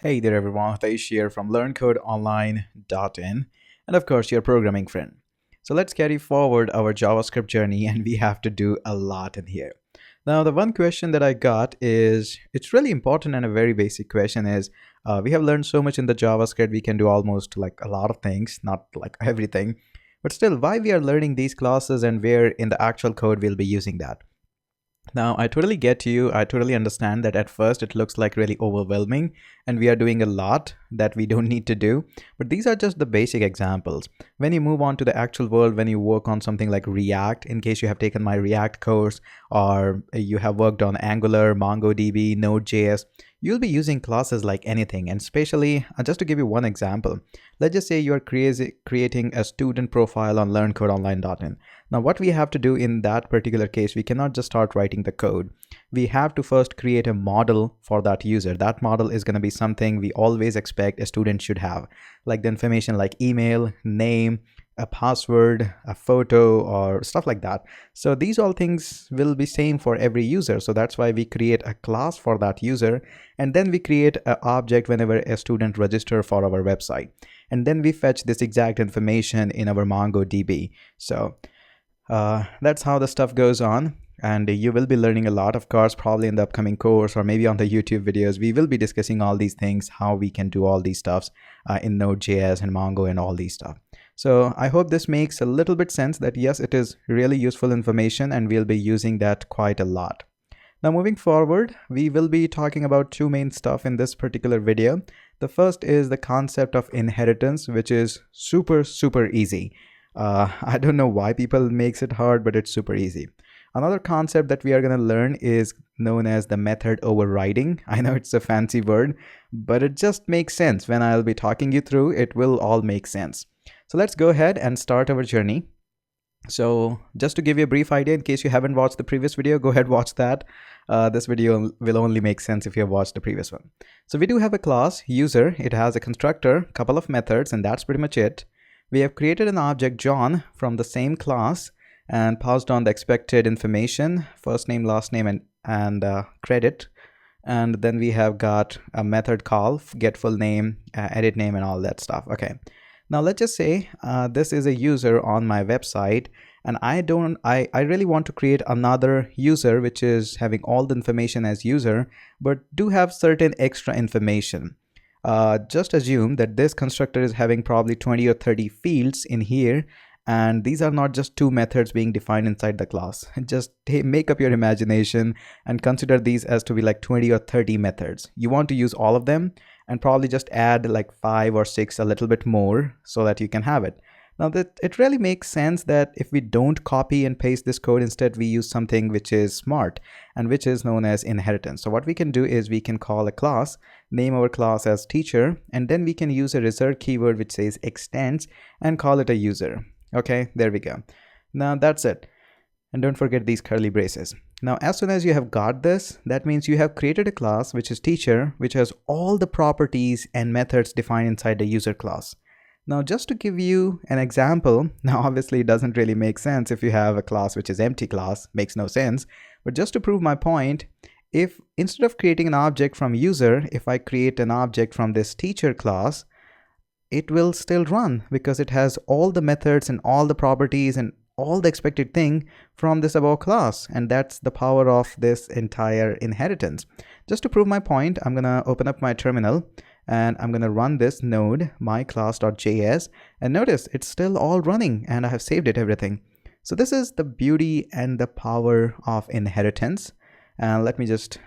Hey there everyone, Hitesh here from LearnCodeOnline.in and of course your programming friend. So let's carry forward our JavaScript journey and we have to do a lot in here. Now the one question that I got is, it's really important and a very basic question is, we have learned so much in the JavaScript, we can do almost like a lot of things, not like everything, but still why we are learning these classes and where in the actual code we'll be using that. Now, I totally get you. I totally understand that at first it looks like really overwhelming and we are doing a lot that we don't need to do. But these are just the basic examples. When you move on to the actual world, when you work on something like React, in case you have taken my React course or you have worked on Angular, MongoDB, Node.js, you'll be using classes like anything. And especially, just to give you one example, let's just say you're creating a student profile on LearnCodeOnline.in. Now, what we have to do in that particular case, we cannot just start writing the code. We have to first create a model for that user. That model is going to be something we always expect a student should have, like the information like email, name, a password, a photo, or stuff like that. So these all things will be same for every user. So that's why we create a class for that user. And then we create an object whenever a student registers for our website. And then we fetch this exact information in our MongoDB. So that's how the stuff goes on, and you will be learning a lot, of course, probably in the upcoming course or maybe on the YouTube videos. We will be discussing all these things, how we can do all these stuffs in Node.js and Mongo and all these stuff. So I hope this makes a little bit sense that yes, it is really useful information and we'll be using that quite a lot. Now moving forward, we will be talking about two main stuff in this particular video. The first is the concept of inheritance, which is super easy. I don't know why people makes it hard, but it's super easy. Another concept that we are going to learn is known as the method overriding. I know it's a fancy word, but it just makes sense. When I'll be talking you through, it will all make sense. So let's go ahead and start our journey. So just to give you a brief idea, in case you haven't watched the previous video, go ahead, watch that. This video will only make sense if you have watched the previous one. So we do have a class user. It has a constructor, couple of methods, and that's pretty much it. We have created an object John from the same class and passed on the expected information, first name, last name, and credit. And then we have got a method call, get full name, edit name, and all that stuff. Okay. Now let's just say this is a user on my website, and I really want to create another user which is having all the information as user, but do have certain extra information. Just assume that this constructor is having probably 20 or 30 fields in here, and these are not just two methods being defined inside the class. Just make up your imagination and consider these as to be like 20 or 30 methods. You want to use all of them and probably just add like 5 or 6, a little bit more, so that you can have it. Now that it really makes sense that if we don't copy and paste this code, instead we use something which is smart and which is known as inheritance. So what we can do is we can call a class, name our class as teacher, and then we can use a reserved keyword which says extends and call it a user. Okay, there we go. Now that's it. And don't forget these curly braces. Now, as soon as you have got this, that means you have created a class which is teacher, which has all the properties and methods defined inside the user class. Now, just to give you an example, now obviously it doesn't really make sense if you have a class which is empty class, makes no sense. But just to prove my point, if instead of creating an object from user, if I create an object from this teacher class, it will still run because it has all the methods and all the properties and all the expected thing from this above class. And that's the power of this entire inheritance. Just to prove my point, I'm going to open up my terminal and I'm going to run this node myclass.js, and notice it's still all running and I have saved it everything. So this is the beauty and the power of inheritance. And let me just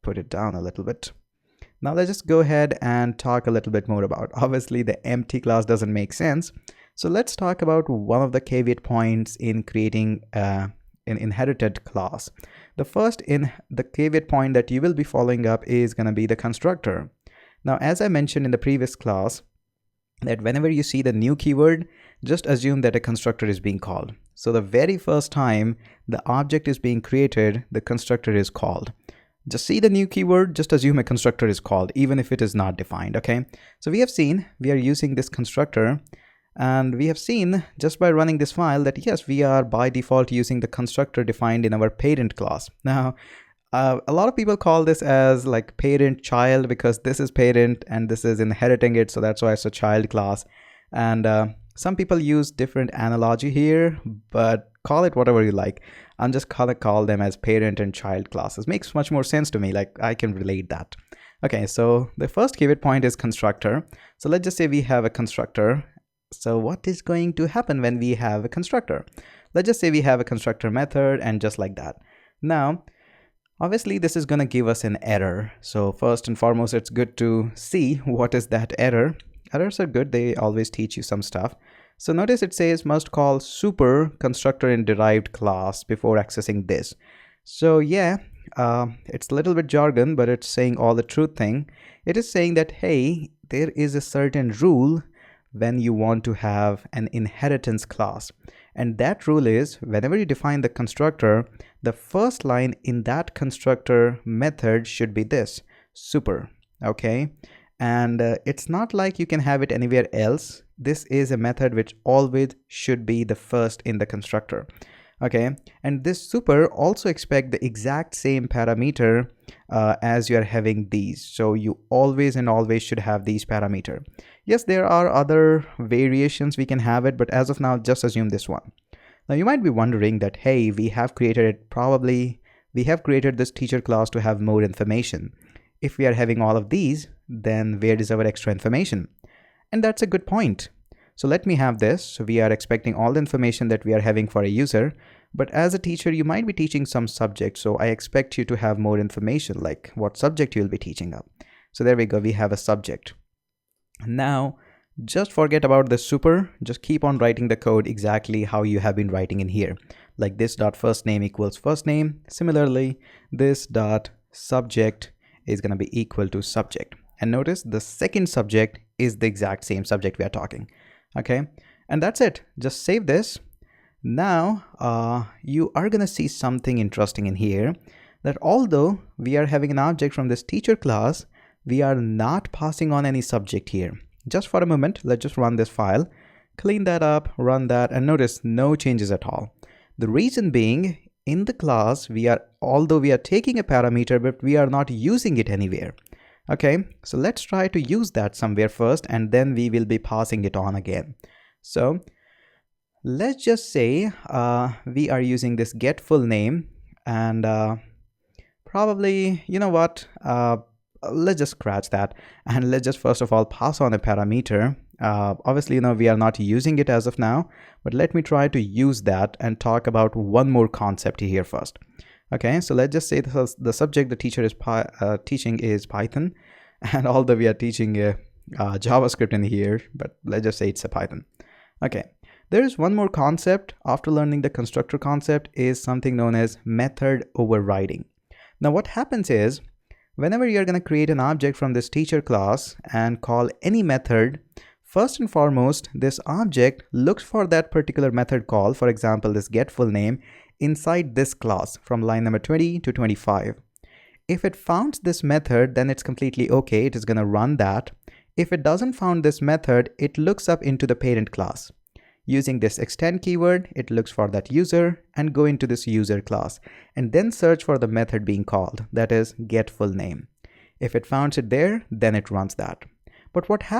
put it down a little bit. Now let's just go ahead and talk a little bit more about, obviously the empty class doesn't make sense. So let's talk about one of the caveat points in creating an inherited class. The first in the caveat point that you will be following up is going to be the constructor. Now, as I mentioned in the previous class, that whenever you see the new keyword, just assume that a constructor is being called. So the very first time the object is being created, the constructor is called. Just see the new keyword, just assume a constructor is called, even if it is not defined, okay? So we have seen we are using this constructor, and we have seen just by running this file that yes, we are by default using the constructor defined in our parent class. Now, A lot of people call this as like parent child because this is parent and this is inheriting it, so that's why it's a child class. And some people use different analogy here, but call it whatever you like. I'm just gonna call them as parent and child classes. Makes much more sense to me, like I can relate that. Okay, so the first keyword point is constructor. So let's just say we have a constructor. So what is going to happen when we have a constructor? Let's just say we have a constructor method, and just like that. Now, obviously this is going to give us an error. So first and foremost, it's good to see what is that error. Errors are good, they always teach you some stuff. So notice it says must call super constructor in derived class before accessing this. So yeah, it's a little bit jargon, but it's saying all the truth thing. It is saying that, hey, there is a certain rule when you want to have an inheritance class. And that rule is whenever you define the constructor, the first line in that constructor method should be this, super, okay? And it's not like you can have it anywhere else. This is a method which always should be the first in the constructor. Okay, and this super also expect the exact same parameter as you are having these. So you always and always should have these parameter. Yes, there are other variations we can have it, but as of now, just assume this one. Now you might be wondering that, hey, we have created this teacher class to have more information. If we are having all of these, then where is our extra information? And that's a good point. So let me have this. So we are expecting all the information that we are having for a user, but as a teacher, you might be teaching some subject. So I expect you to have more information, like what subject you'll be teaching up. So there we go, we have a subject. Now, just forget about the super, just keep on writing the code exactly how you have been writing in here. Like this dot first name equals first name. Similarly, this dot subject is gonna be equal to subject. And notice the second subject is the exact same subject we are talking. Okay, and that's it. Just save this. Now you are gonna see something interesting in here, that although we are having an object from this teacher class, we are not passing on any subject here. Just for a moment, let's just run this file, clean that up, run that, and notice no changes at all. The reason being, in the class, although we are taking a parameter, but we are not using it anywhere. Okay, so let's try to use that somewhere first, and then we will be passing it on again. So let's just say we are using this get full name, and probably, you know what, let's just scratch that, and let's just first of all pass on a parameter. Obviously, we are not using it as of now, but let me try to use that and talk about one more concept here first. Okay, so let's just say the subject the teacher is teaching is Python, and although we are teaching JavaScript in here, but let's just say it's a Python. Okay, there is one more concept after learning the constructor concept, is something known as method overriding. Now what happens is, whenever you're going to create an object from this teacher class and call any method, first and foremost, this object looks for that particular method call, for example, this get full name, inside this class from line number 20 to 25. If it founds this method, then it's completely okay. It is going to run that. If it doesn't found this method, it looks up into the parent class. Using this extend keyword, it looks for that user and go into this user class and then search for the method being called, that is get full name. If it founds it there, then it runs that. But what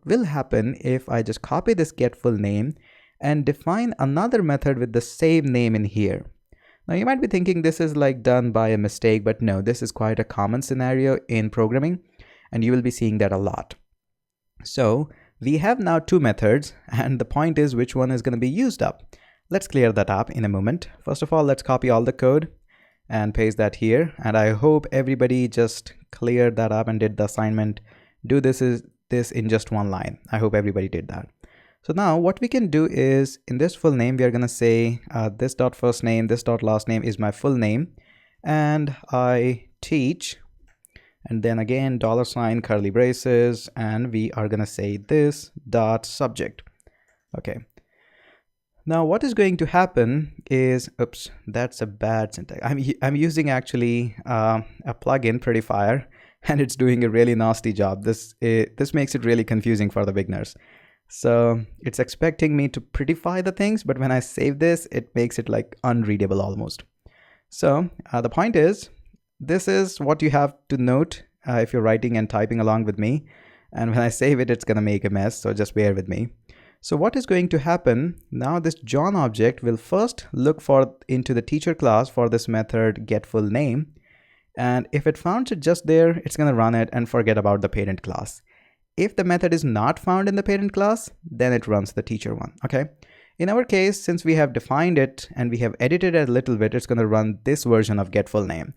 will happen if I just copy this get full name and define another method with the same name in here. Now you might be thinking this is like done by a mistake, but no, this is quite a common scenario in programming, and you will be seeing that a lot. So we have now two methods, and the point is which one is going to be used up. Let's clear that up in a moment. First of all, let's copy all the code and paste that here, and I hope everybody just cleared that up and did the assignment. Do this in just one line. I hope everybody did that. So now what we can do is, in this full name, we are going to say this dot first name, this dot last name is my full name, and I teach, and then again $, curly braces, and we are going to say this dot subject. Okay. Now what is going to happen is, oops, that's a bad syntax. I'm using actually a plugin, Prettyfire, and it's doing a really nasty job. This makes it really confusing for the beginners. So it's expecting me to prettify the things, but when I save this, it makes it like unreadable almost. So the point is, this is what you have to note if you're writing and typing along with me. And when I save it, it's going to make a mess. So just bear with me. So what is going to happen now, this John object will first look for into the teacher class for this method get full name. And if it finds it just there, it's going to run it and forget about the parent class. If the method is not found in the parent class, then it runs the teacher one. Okay. In our case, since we have defined it and we have edited it a little bit, it's going to run this version of get full name.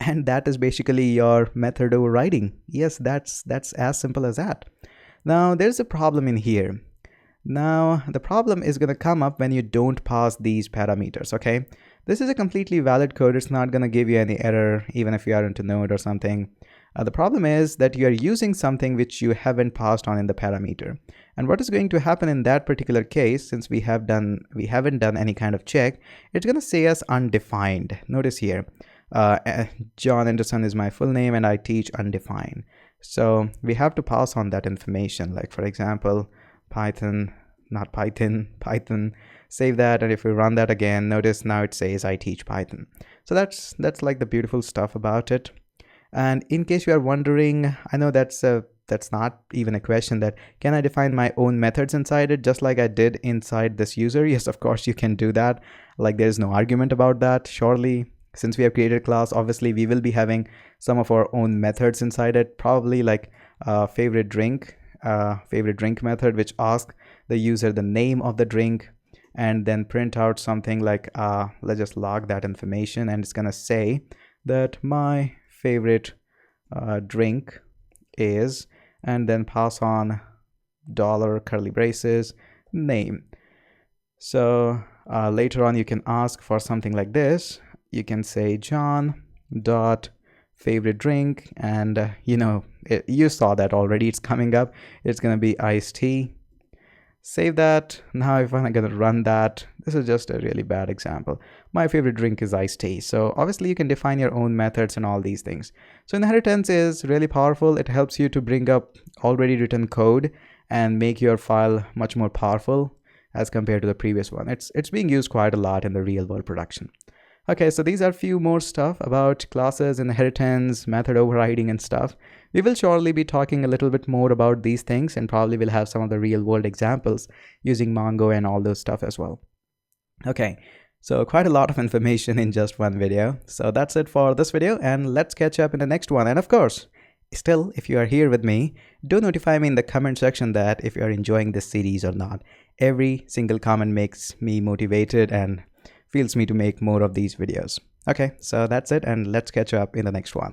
And that is basically your method overriding. Yes, that's as simple as that. Now there's a problem in here. Now the problem is going to come up when you don't pass these parameters. Okay, this is a completely valid code. It's not going to give you any error even if you are into Node or something. The problem is that you are using something which you haven't passed on in the parameter. And what is going to happen in that particular case, since we haven't done any kind of check, it's going to say as undefined. Notice here, John Anderson is my full name and I teach undefined. So we have to pass on that information. Like for example, Python, save that. And if we run that again, notice now it says I teach Python. So that's like the beautiful stuff about it. And in case you are wondering, I know that's not even a question, that can I define my own methods inside it just like I did inside this user? Yes, of course you can do that. Like there's no argument about that. Surely, since we have created a class, obviously we will be having some of our own methods inside it, probably like favorite drink method, which asks the user the name of the drink and then print out something like let's just log that information, and it's gonna say that my favorite drink is, and then pass on dollar curly braces name. So later on you can ask for something like this. You can say John dot favorite drink, and you saw that already. It's coming up. It's gonna be iced tea. Save that. Now if I'm gonna run that, this is just a really bad example. My favorite drink is iced tea. So obviously you can define your own methods and all these things. So inheritance is really powerful. It helps you to bring up already written code and make your file much more powerful as compared to the previous one. It's being used quite a lot in the real world production. Okay, so these are a few more stuff about classes, inheritance, method overriding and stuff. We will surely be talking a little bit more about these things, and probably will have some of the real world examples using Mongo and all those stuff as well. Okay, so quite a lot of information in just one video. So that's it for this video, and let's catch up in the next one. And of course, still, if you are here with me, do notify me in the comment section that if you are enjoying this series or not. Every single comment makes me motivated and feels me to make more of these videos. Okay, so that's it, and let's catch up in the next one.